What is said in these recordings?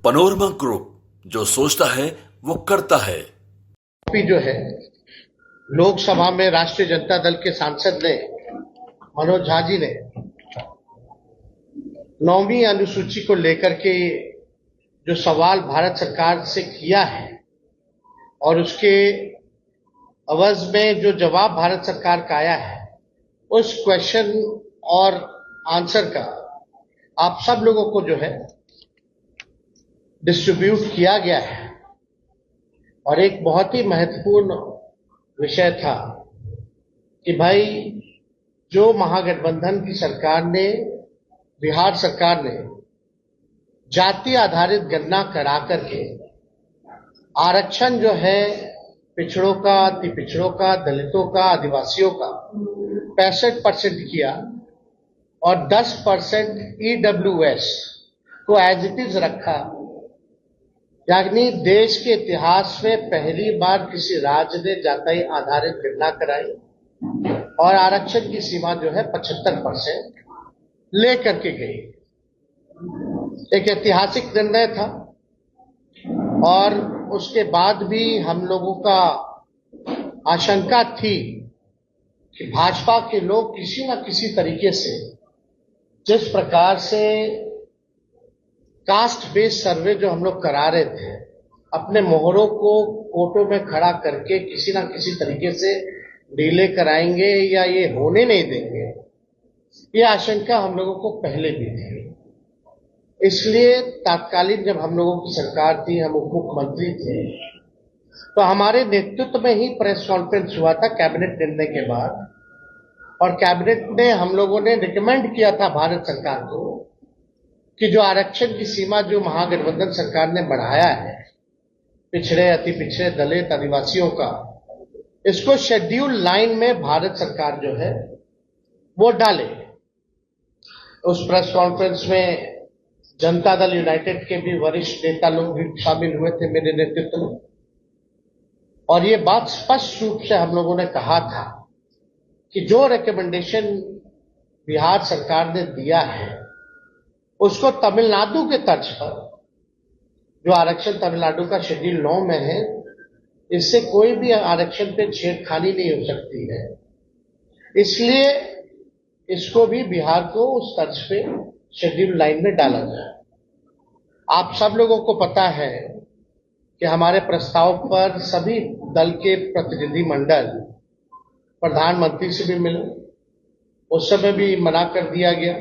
Panorama group, जो सोचता है वो करता है। जो है लोकसभा में राष्ट्रीय जनता दल के सांसद ने मनोज झा जी ने 9वीं अनुसूची को लेकर के जो सवाल भारत सरकार से किया है और उसके अवज में जो जवाब भारत सरकार का आया है, उस क्वेश्चन और आंसर का आप सब लोगों को जो है डिस्ट्रीब्यूट किया गया है। और एक बहुत ही महत्वपूर्ण विषय था कि भाई जो महागठबंधन की सरकार ने, बिहार सरकार ने जाति आधारित गणना करा करके आरक्षण जो है पिछड़ों का, अति पिछड़ों का, दलितों का, आदिवासियों का 65% किया और 10% EWS को एज इट इज रखा। यानी देश के इतिहास में पहली बार किसी राज्य ने जाति आधारित गणना कराई और आरक्षण की सीमा जो है 75% लेकर के गई। एक ऐतिहासिक निर्णय था और उसके बाद भी हम लोगों का आशंका थी कि भाजपा के लोग किसी न किसी तरीके से, जिस प्रकार से कास्ट बेस्ड सर्वे जो हम लोग करा रहे थे, अपने मोहरों को कोर्टों में खड़ा करके किसी न किसी तरीके से डीले कराएंगे या ये होने नहीं देंगे, ये आशंका हम लोगों को पहले भी थी। इसलिए तात्कालीन जब हम लोगों की सरकार थी, हम उप मुख्यमंत्री थे, तो हमारे नेतृत्व में ही प्रेस कॉन्फ्रेंस हुआ था कैबिनेट निर्णय के बाद, और कैबिनेट ने हम लोगों ने रिकमेंड किया था भारत सरकार को कि जो आरक्षण की सीमा जो महागठबंधन सरकार ने बढ़ाया है पिछड़े, अति पिछड़े, दलित, आदिवासियों का, इसको शेड्यूल 9 में भारत सरकार जो है वो डाले। उस प्रेस कॉन्फ्रेंस में जनता दल यूनाइटेड के भी वरिष्ठ नेता लोग भी शामिल हुए थे मेरे नेतृत्व में, और ये बात स्पष्ट रूप से हम लोगों ने कहा था कि जो रिकमेंडेशन बिहार सरकार ने दिया है उसको तमिलनाडु के तर्ज पर, जो आरक्षण तमिलनाडु का शेड्यूल 9 में है, इससे कोई भी आरक्षण पे छेड़खानी नहीं हो सकती है। इसलिए इसको भी बिहार को उस तर्ज पे शेड्यूल 9 में डाला जाए। आप सब लोगों को पता है कि हमारे प्रस्ताव पर सभी दल के प्रतिनिधि मंडल प्रधानमंत्री से भी मिले, उस समय भी मना कर दिया गया।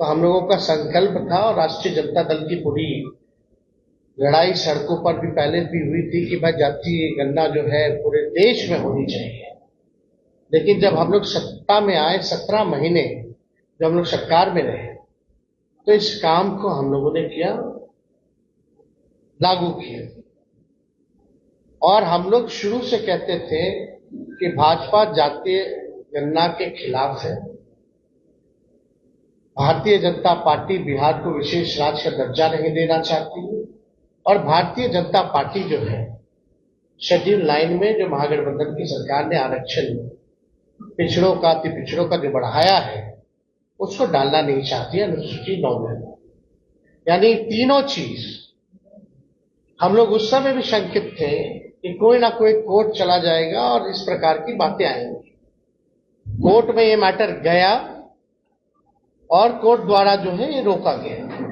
तो हम लोगों का संकल्प था और राष्ट्रीय जनता दल की पूरी लड़ाई सड़कों पर भी पहले भी हुई थी कि भाई जातीय गणना जो है पूरे देश में होनी चाहिए। लेकिन जब हम लोग सत्ता में आए, 17 महीने जब हम लोग सरकार में रहे, तो इस काम को हम लोगों ने किया, लागू किया। और हम लोग शुरू से कहते थे कि भाजपा जातीय गणना के खिलाफ है। भारतीय जनता पार्टी बिहार को विशेष राज्य का दर्जा नहीं देना चाहती है, और भारतीय जनता पार्टी जो है शेड्यूल 9 में जो महागठबंधन की सरकार ने आरक्षण पिछड़ों का, अति पिछड़ों का जो बढ़ाया है, उसको डालना नहीं चाहती है अनुसूची 9 में। यानी तीनों चीज हम लोग उस समय भी शंकित थे कि कोई ना कोई कोर्ट चला जाएगा और इस प्रकार की बातें आएंगी। कोर्ट में ये मैटर गया और कोर्ट द्वारा जो है ये रोका गया।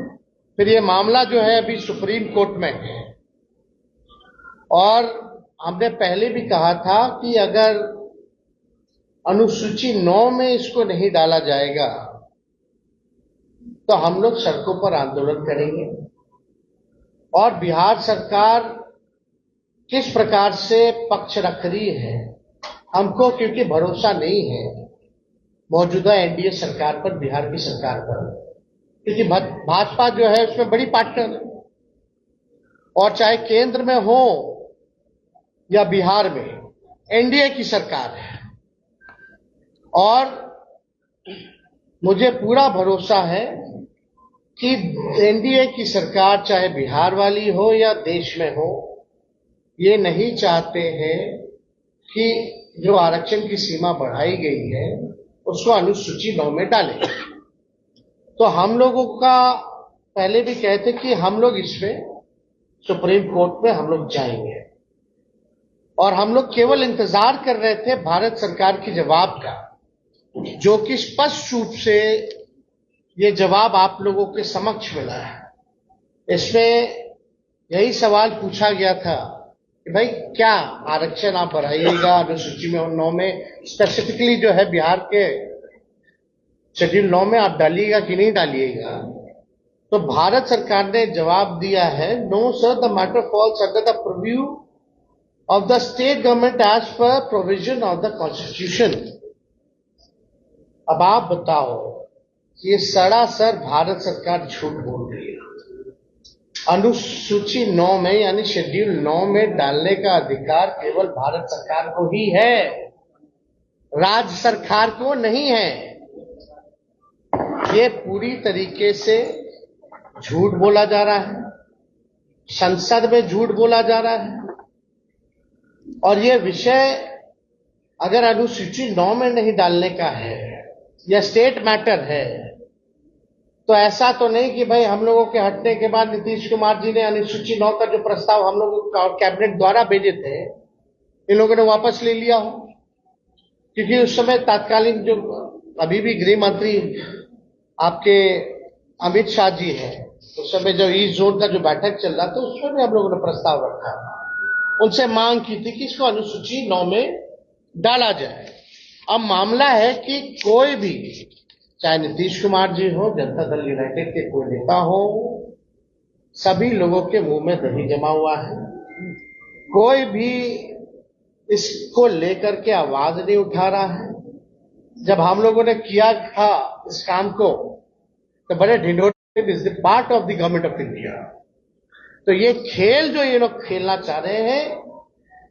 फिर ये मामला जो है अभी सुप्रीम कोर्ट में है, और हमने पहले भी कहा था कि अगर अनुसूची 9 में इसको नहीं डाला जाएगा तो हम लोग सड़कों पर आंदोलन करेंगे। और बिहार सरकार किस प्रकार से पक्ष रख रही है हमको, क्योंकि भरोसा नहीं है मौजूदा एनडीए सरकार पर, बिहार की सरकार पर, क्योंकि भाजपा जो है उसमें बड़ी पार्टनर है, और चाहे केंद्र में हो या बिहार में एनडीए की सरकार है। और मुझे पूरा भरोसा है कि एनडीए की सरकार, चाहे बिहार वाली हो या देश में हो, ये नहीं चाहते हैं कि जो आरक्षण की सीमा बढ़ाई गई है उसको अनुसूची 9 में डालें। तो हम लोगों का पहले भी कहे थे कि हम लोग इसमें सुप्रीम कोर्ट में हम लोग जाएंगे और हम लोग केवल इंतजार कर रहे थे भारत सरकार की जवाब का, जो कि स्पष्ट रूप से ये जवाब आप लोगों के समक्ष मिला है। इसमें यही सवाल पूछा गया था कि भाई क्या आरक्षण आप बढ़ाइएगा, अनुसूची में 9 में स्पेसिफिकली जो है बिहार के शेड्यूल 9 में आप डालिएगा कि नहीं डालिएगा। तो भारत सरकार ने जवाब दिया है, no sir, the matter falls under the preview of the state government as per provision of the constitution. अब आप बताओ, ये सरासर भारत सरकार झूठ बोल रही है। अनुसूची 9 में यानी शेड्यूल 9 में डालने का अधिकार केवल भारत सरकार को ही है, राज्य सरकार को नहीं है। ये पूरी तरीके से झूठ बोला जा रहा है, संसद में झूठ बोला जा रहा है। और ये विषय अगर अनुसूची 9 में नहीं डालने का है या स्टेट मैटर है, तो ऐसा तो नहीं कि भाई हम लोगों के हटने के बाद नीतीश कुमार जी ने अनुसूची 9 का जो प्रस्ताव हम लोगों को कैबिनेट द्वारा भेजे थे, इन लोगों ने वापस ले लिया हो। क्योंकि उस समय तात्कालीन जो अभी भी गृह मंत्री आपके अमित शाह जी हैं, उस समय जो ईस्ट जोन का जो बैठक चल रहा था, उसमें भी हम लोगों ने प्रस्ताव रखा, उनसे मांग की थी कि इसको अनुसूची 9 में डाला जाए। अब मामला है कि कोई भी, चाहे नीतीश कुमार जी हो, जनता दल यूनाइटेड के कोई नेता हो, सभी लोगों के मुंह में दही जमा हुआ है। कोई भी इसको लेकर के आवाज नहीं उठा रहा है। जब हम लोगों ने किया था इस काम को तो बड़े ढिंढोरे, is the part of the government of India. तो ये खेल जो ये लोग खेलना चाह रहे हैं,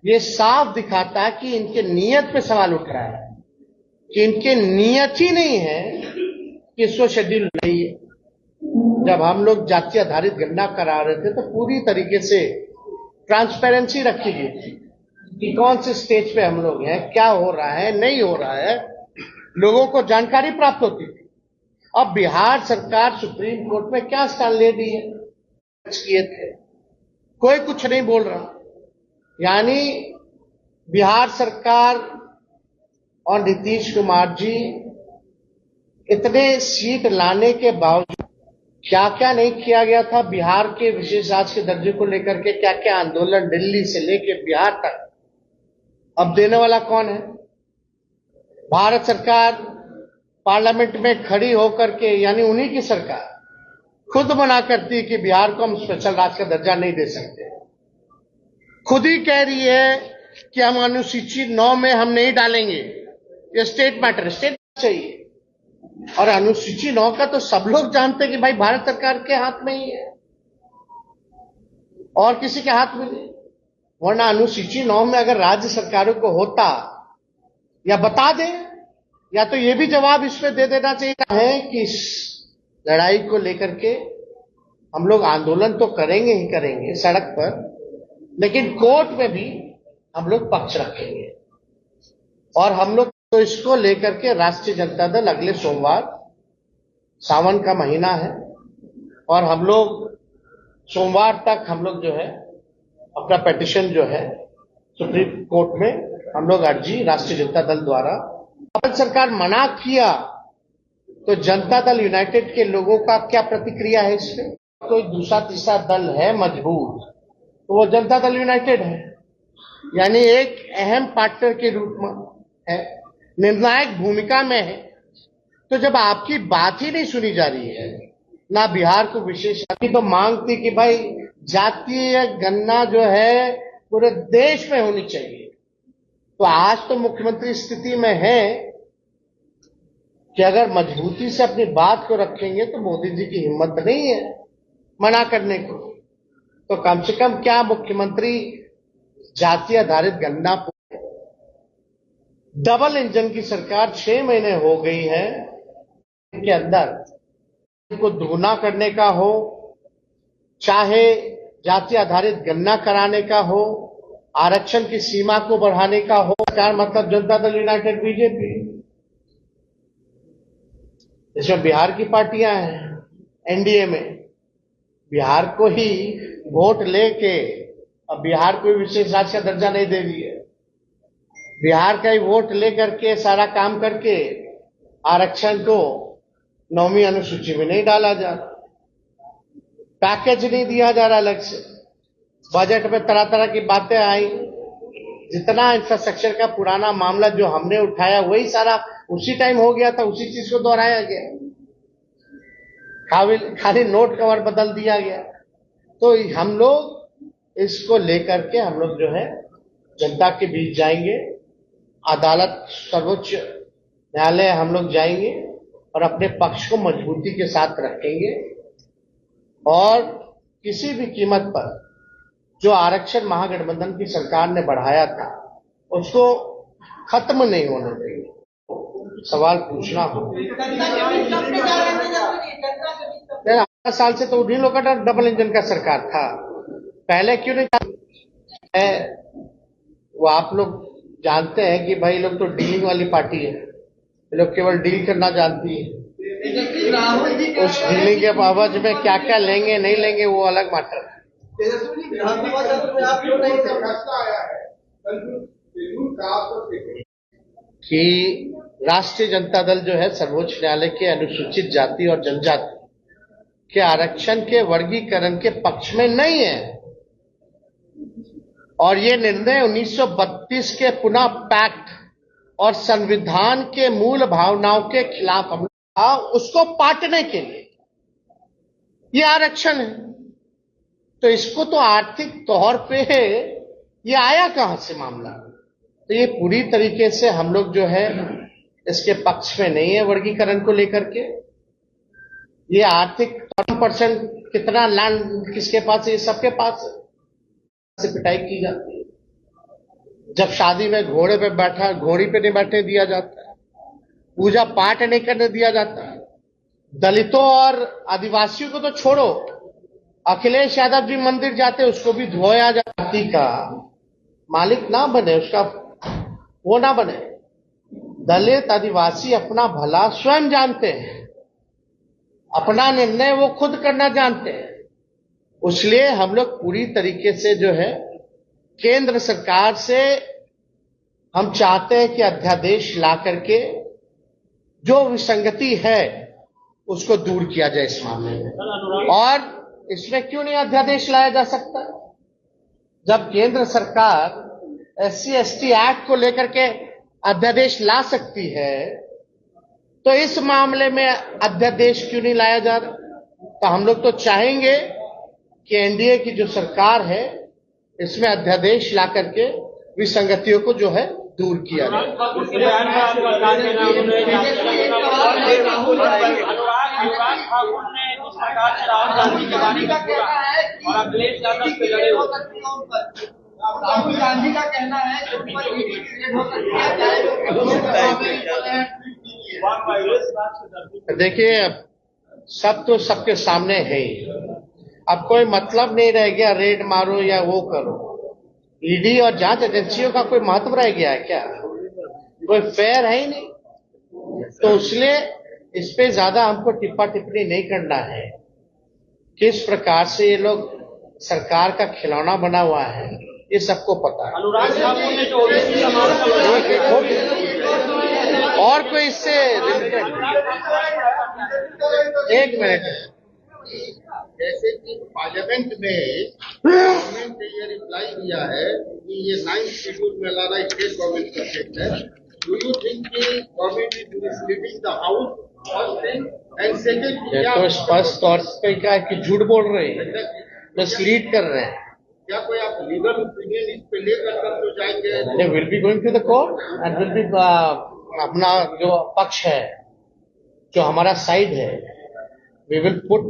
ये साफ दिखाता है कि इनके नियत पे सवाल उठ रहा है, कि इनके नियत ही नहीं है कि इसको शेड्यूल नहीं है। जब हम लोग जाति आधारित गणना करा रहे थे तो पूरी तरीके से ट्रांसपेरेंसी रखी गई थी कि कौन से स्टेज पे हम लोग हैं, क्या हो रहा है, नहीं हो रहा है, लोगों को जानकारी प्राप्त होती थी। अब बिहार सरकार सुप्रीम कोर्ट में क्या स्टैंड ले दी है, किए थे, कोई कुछ नहीं बोल रहा। यानी बिहार सरकार और नीतीश कुमार जी इतने सीट लाने के बावजूद क्या क्या नहीं किया गया था बिहार के विशेष राज्य के दर्जे को लेकर के, क्या क्या आंदोलन दिल्ली से लेके बिहार तक, अब देने वाला कौन है? भारत सरकार पार्लियामेंट में खड़ी होकर के, यानी उन्हीं की सरकार खुद मना करती है कि बिहार को हम स्पेशल राज्य का दर्जा नहीं दे सकते। खुद ही कह रही है कि हम अनुसूची 9 में हम नहीं डालेंगे, ये स्टेट मैटर, स्टेट चाहिए। और अनुसूची 9 का तो सब लोग जानते हैं कि भाई भारत सरकार के हाथ में ही है और किसी के हाथ में नहीं। वरना अनुसूची 9 में अगर राज्य सरकारों को होता, या बता दें, या तो ये भी जवाब इसमें दे देना चाहिए है कि इस लड़ाई को लेकर के हम लोग आंदोलन तो करेंगे ही करेंगे सड़क पर, लेकिन कोर्ट में भी हम लोग पक्ष रखेंगे। और हम लोग तो इसको लेकर के राष्ट्रीय जनता दल अगले सोमवार, सावन का महीना है, और हम लोग सोमवार तक हम लोग जो है अपना पिटीशन जो है सुप्रीम कोर्ट में हम लोग अर्जी राष्ट्रीय जनता दल द्वारा, भारत सरकार मना किया तो जनता दल यूनाइटेड के लोगों का क्या प्रतिक्रिया है इसमें? कोई दूसरा तीसरा दल है मजबूत तो वो जनता दल यूनाइटेड है, यानी एक अहम पार्टनर के रूप में है, निर्णायक भूमिका में है। तो जब आपकी बात ही नहीं सुनी जा रही है, ना बिहार को विशेष की तो मांग थी कि भाई जातीय गणना जो है पूरे देश में होनी चाहिए, तो आज तो मुख्यमंत्री स्थिति में है कि अगर मजबूती से अपनी बात को रखेंगे तो मोदी जी की हिम्मत नहीं है मना करने को। तो कम से कम क्या मुख्यमंत्री जाति आधारित गणना, डबल इंजन की सरकार 6 महीने हो गई है के अंदर को दुगना करने का हो, चाहे जाति आधारित गणना कराने का हो, आरक्षण की सीमा को बढ़ाने का हो, सरकार मतलब जनता दल यूनाइटेड बीजेपी, इसमें बिहार की पार्टियां हैं एनडीए में, बिहार को ही वोट लेके अब बिहार को विशेष राज्य का दर्जा नहीं दे दिए, बिहार का ही वोट लेकर के सारा काम करके आरक्षण को 9वीं अनुसूची में नहीं डाला जा रहा, पैकेज नहीं दिया जा रहा अलग से। बजट में तरह तरह की बातें आई, जितना इंफ्रास्ट्रक्चर का पुराना मामला जो हमने उठाया वही सारा उसी टाइम हो गया था, उसी चीज को दोहराया गया, खाली नोट कवर बदल दिया गया। तो हम लोग इसको लेकर के हम लोग जो है जनता के बीच जाएंगे, अदालत सर्वोच्च न्यायालय हम लोग जाएंगे और अपने पक्ष को मजबूती के साथ रखेंगे और किसी भी कीमत पर जो आरक्षण महागठबंधन की सरकार ने बढ़ाया था उसको खत्म नहीं होने देंगे। सवाल पूछना हो 8 साल से तो उन्हीं लोगों का डबल इंजन का सरकार था, पहले क्यों नहीं है? वो आप लोग जानते हैं कि भाई लोग तो डीलिंग वाली पार्टी है, ये लोग केवल डील करना जानती है। उस डीलिंग के बाबत में क्या क्या लेंगे नहीं लेंगे वो अलग मैटर है। कि राष्ट्रीय जनता दल जो है सर्वोच्च न्यायालय के अनुसूचित जाति और जनजाति के आरक्षण के वर्गीकरण के पक्ष में नहीं है और ये निर्णय 1932 के पुनः पैक्ट और संविधान के मूल भावनाओं के खिलाफ हम उसको पाटने के लिए ये आरक्षण है। तो इसको तो आर्थिक तौर पे ये आया कहां से मामला? तो ये पूरी तरीके से हम लोग जो है इसके पक्ष में नहीं है वर्गीकरण को लेकर के। ये आर्थिक 1% कितना लैंड किसके पास है? ये सबके पास है, से पिटाई की जाती है। जब शादी में घोड़े पे बैठा, घोड़ी पे नहीं बैठने दिया जाता है, पूजा पाठ नहीं करने दिया जाता है। दलितों और आदिवासियों को तो छोड़ो, अखिलेश यादव जी मंदिर जाते उसको भी धोया जाती का मालिक ना बने, उसका वो ना बने। दलित आदिवासी अपना भला स्वयं जानते हैं, अपना निर्णय वो खुद करना जानते हैं। इसलिए हम लोग पूरी तरीके से जो है केंद्र सरकार से हम चाहते हैं कि अध्यादेश ला करके जो विसंगति है उसको दूर किया जाए इस मामले में। और इसमें क्यों नहीं अध्यादेश लाया जा सकता? जब केंद्र सरकार SC/ST एक्ट को लेकर के अध्यादेश ला सकती है तो इस मामले में अध्यादेश क्यों नहीं लाया जा रहा? तो हम लोग तो चाहेंगे कि एनडीए की जो सरकार है इसमें अध्यादेश ला करके विसंगतियों को जो है दूर किया जाए। अनुराग ठाकुर ने जिस प्रकार से राहुल गांधी के बारे में बोला और अखिलेश यादव पे लड़े हुए, राहुल गांधी का कहना है देखिए सब तो सबके सामने है ही, अब कोई मतलब नहीं रह गया रेड मारो या वो करो। ईडी और जांच एजेंसियों का कोई महत्व रह गया है क्या? कोई फेयर है ही नहीं। तो इसलिए इस पे ज्यादा हमको टिप्पा टिप्पणी नहीं करना है। किस प्रकार से ये लोग सरकार का खिलौना बना हुआ है ये सबको पता है। अनुराग ठाकुर ने जो ओबीसी समाज और कोई इससे एक मिनट, जैसे कि पार्लियामेंट में गवर्नमेंट ने ये रिप्लाई दिया है कि ये 9th शेड्यूल में लाना स्टेट गवर्नमेंट का सब्जेक्ट है। डू यू थिंक कि government is misleading the house? First thing and second, ये तो स्पष्ट तौर से क्या है कि झूठ बोल रहे हैं, मिसलीड कर रहे हैं। क्या कोई आप लीगल ओपिनियन इस पे लेकर कर तो जाएंगे? They will be going to the court and will be अपना जो पक्ष है, जो हमारा साइड है, we will put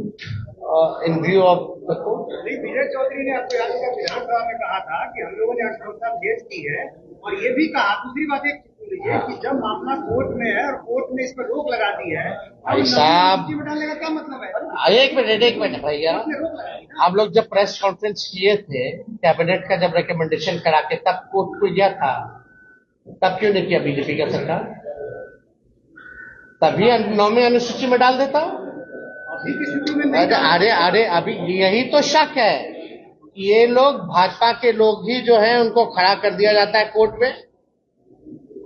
in view of the court. विजय चौधरी ने आपको याद होगा विधानसभा में कहा था कि हम लोगों ने अष्टोत्तर भेज की है और ये भी कहा, दूसरी बात एक लीजिए कि जब मामला कोर्ट में है और कोर्ट ने इस पर रोक लगा दी है, भाई साहब डालने का क्या मतलब है? एक मिनट भैया, हम लोग जब प्रेस कॉन्फ्रेंस किए थे कैबिनेट का जब रिकमेंडेशन करा के तब कोर्ट को गया था, तब क्यों नहीं किया बीजेपी का सरकार? तभी 9वीं अनुसूची में डाल देता। अभी की स्थिति में नहीं अरे अभी यही तो शक है। ये लोग भाजपा के लोग ही जो है उनको खड़ा कर दिया जाता है कोर्ट में।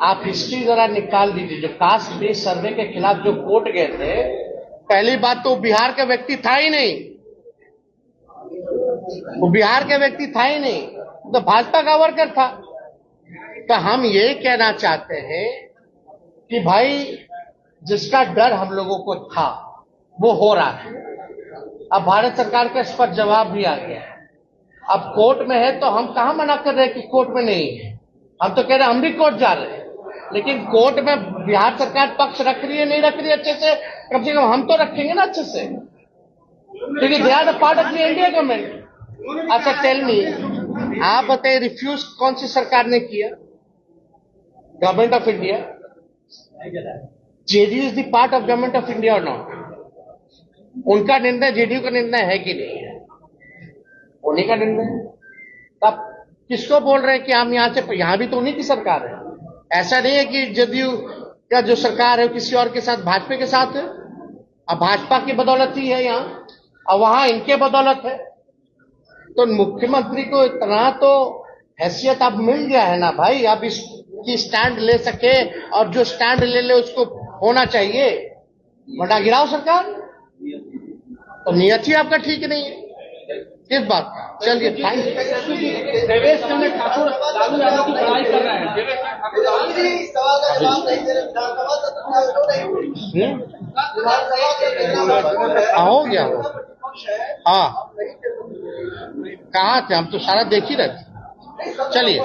आप हिस्ट्री जरा निकाल दीजिए, जो कास्ट बेस्ड सर्वे के खिलाफ जो कोर्ट गए थे, पहली बात तो बिहार का व्यक्ति था ही नहीं, वो बिहार का व्यक्ति था ही नहीं, तो भाजपा का वर्कर था। तो हम ये कहना चाहते हैं कि भाई जिसका डर हम लोगों को था वो हो रहा है। अब भारत सरकार का इस पर जवाब भी आ गया है। अब कोर्ट में है तो हम कहां मना कर रहे हैं कि कोर्ट में नहीं है। हम तो कह रहे हैं हम भी कोर्ट जा रहे हैं, लेकिन कोर्ट में बिहार सरकार पक्ष रख रही है नहीं रख रही है अच्छे से, कम से कम हम तो रखेंगे ना अच्छे से, क्योंकि they are the part of the India government. अच्छा टेल मी, आप बताइए रिफ्यूज कौन सी सरकार ने किया? Government of India. JDU is the part of government of India और नॉट? उनका निर्णय जेडीयू का निर्णय है कि नहीं है? उन्हीं का निर्णय। तब किसको बोल रहे हैं कि हम यहां से, यहां भी तो उन्हीं की सरकार है। ऐसा नहीं है कि जेडीयू का जो सरकार है वो किसी और के साथ, भाजपा के साथ है। अब भाजपा की बदौलत ही है यहाँ, और वहां इनके बदौलत है। तो मुख्यमंत्री को इतना तो हैसियत अब मिल गया है ना भाई, अब इसकी स्टैंड ले सके, और जो स्टैंड ले उसको होना चाहिए, वरना गिराओ सरकार। तो नियत ही आपका ठीक नहीं है किस बात का। चलिए थैंक यू। देवेश चंद्र ठाकुर लालू यादव की बड़ाई कर रहे हैं। देवेश चंद्र ठाकुर हो गया वो। हाँ कहाँ थे हम, तो सारा देख ही रहे थे। चलिए।